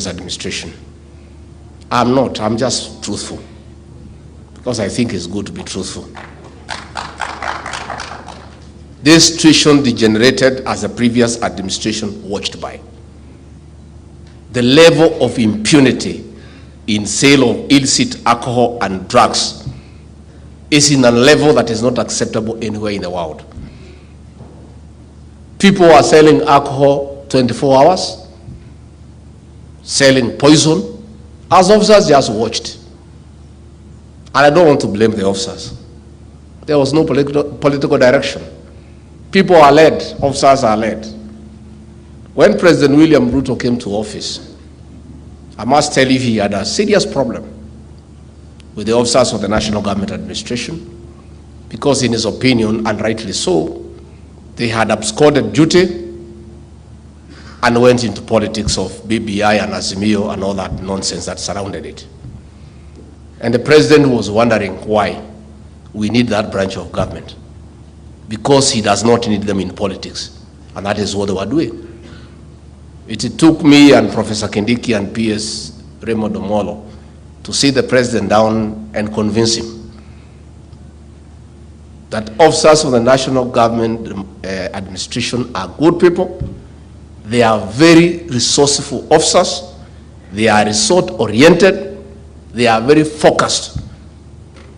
administration. I'm not, I'm just truthful, because I think it's good to be truthful. This situation degenerated as the previous administration watched by. The level of impunity in sale of illicit alcohol and drugs is in a level that is not acceptable anywhere in the world. People are selling alcohol 24 hours, selling poison, as officers just watched. And I don't want to blame the officers. There was no political direction. People are led, officers are led. When President William RUTO came to office, I must tell you he had a serious problem with the officers of the National Government Administration, because in his opinion, and rightly so, they had absconded duty and went into politics of BBI and Azimio and all that nonsense that surrounded it. And the president was wondering why we need that branch of government, because he does not need them in politics, and that is what they were doing. It took me and Professor Kindiki and PS Raymond Omolo to sit the president down and convince him that officers of the National Government Administration are good people. They are very resourceful officers. They are result-oriented. They are very focused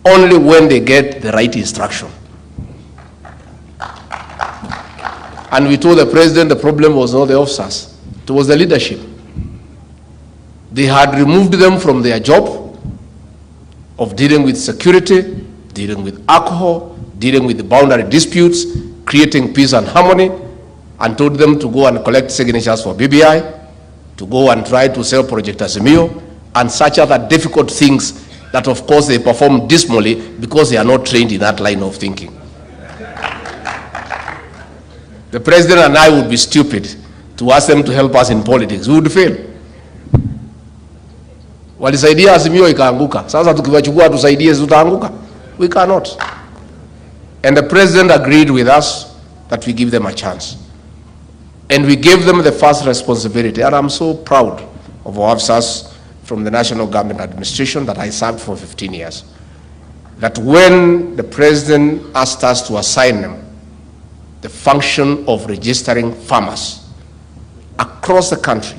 only when they get the right instruction. And we told the president the problem was not the officers. It was the leadership. They had removed them from their job of dealing with security, dealing with alcohol, dealing with the boundary disputes, creating peace and harmony, and told them to go and collect signatures for BBI, to go and try to sell Project Azimio, and such other difficult things that of course they perform dismally because they are not trained in that line of thinking. The president and I would be stupid to ask them to help us in politics. We would fail. Walisaidia Azimio ikaanguka. Sasa tukiwachukua tusaidie tutaanguka. We cannot. And the president agreed with us that we give them a chance. And we gave them the first responsibility. And I'm so proud of our officers from the National Government Administration that I served for 15 years. That when the president asked us to assign them the function of registering farmers across the country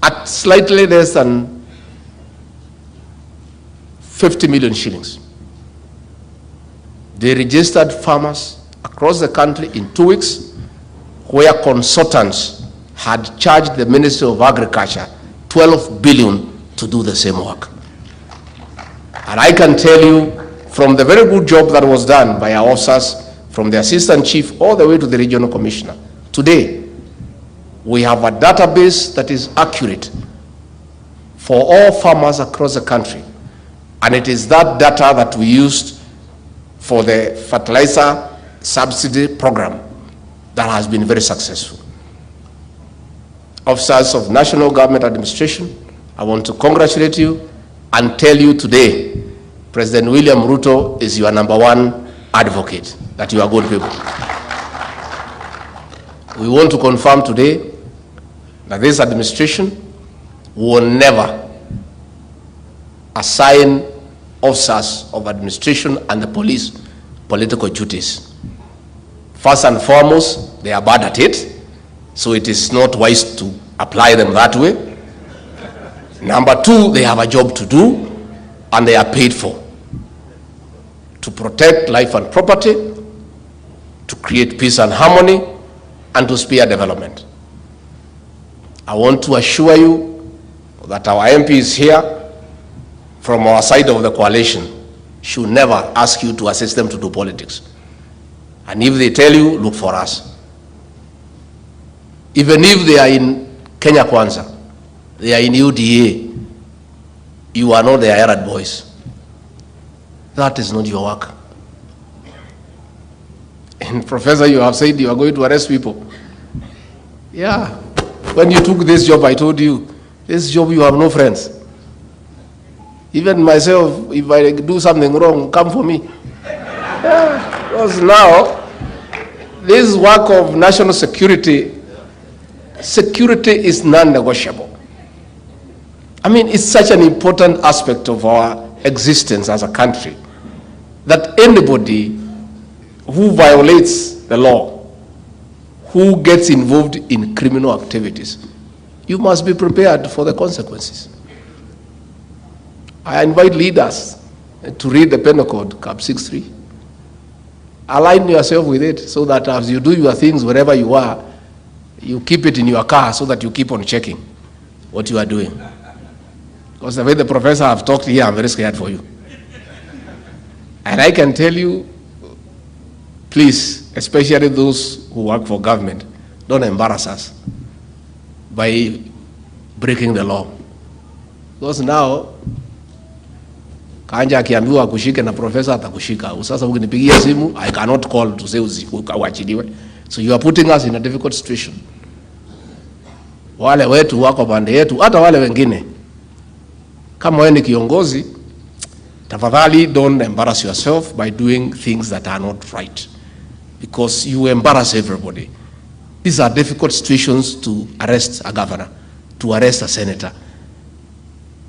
at slightly less than 50 million shillings. They registered farmers across the country in 2 weeks, where consultants had charged the Ministry of Agriculture 12 billion to do the same work. And I can tell you from the very good job that was done by our officers, from the assistant chief all the way to the regional commissioner, today we have a database that is accurate for all farmers across the country. And it is that data that we used for the fertilizer subsidy program that has been very successful. Officers of National Government Administration, I want to congratulate you and tell you today, President William RUTO is your #1 advocate, that you are good people. We want to confirm today that this administration will never assign officers of administration and the police political duties. First and foremost, they are bad at it, so it is not wise to apply them that way. Number two, they have a job to do, and they are paid for to protect life and property, to create peace and harmony, and to spur development. I want to assure you that our MPs here from our side of the coalition should never ask you to assist them to do politics. And if they tell you, look for us. Even if they are in Kenya Kwanza, they are in UDA, you are not their errand boys. That is not your work. And Professor, you have said you are going to arrest people. Yeah. When you took this job, I told you, this job you have no friends. Even myself, if I do something wrong, come for me. Yeah. Because now, this work of national security Security is non-negotiable. I mean, it's such an important aspect of our existence as a country that anybody who violates the law, who gets involved in criminal activities, you must be prepared for the consequences. I invite leaders to read the penal code, Cap 63. Align yourself with it so that as you do your things wherever you are, you keep it in your car so that you keep on checking what you are doing. Because the way the professor have talked here, I'm very scared for you. And I can tell you, please, especially those who work for government, don't embarrass us by breaking the law. Because now, Kanja akiambiwa kushike na professor atakushika. Sasa ukinipigia simu, I cannot call to say uachiliwe. So you are putting us in a difficult situation. Wale wetu wako pande yetu, hata wale wengine. Kama wewe ni kiongozi, tafadhali don't embarrass yourself by doing things that are not right. Because you embarrass everybody. These are difficult situations to arrest a governor, to arrest a senator.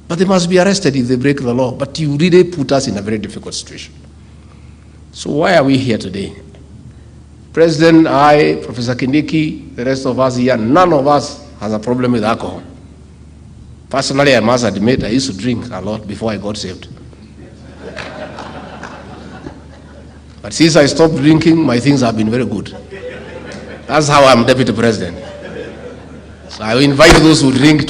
But they must be arrested if they break the law. But you really put us in a very difficult situation. So why are we here today? President, I, Professor Kindiki, the rest of us here, none of us has a problem with alcohol. Personally, I must admit, I used to drink a lot before I got saved. But since I stopped drinking, my things have been very good. That's how I'm deputy president. So I invite those who drink to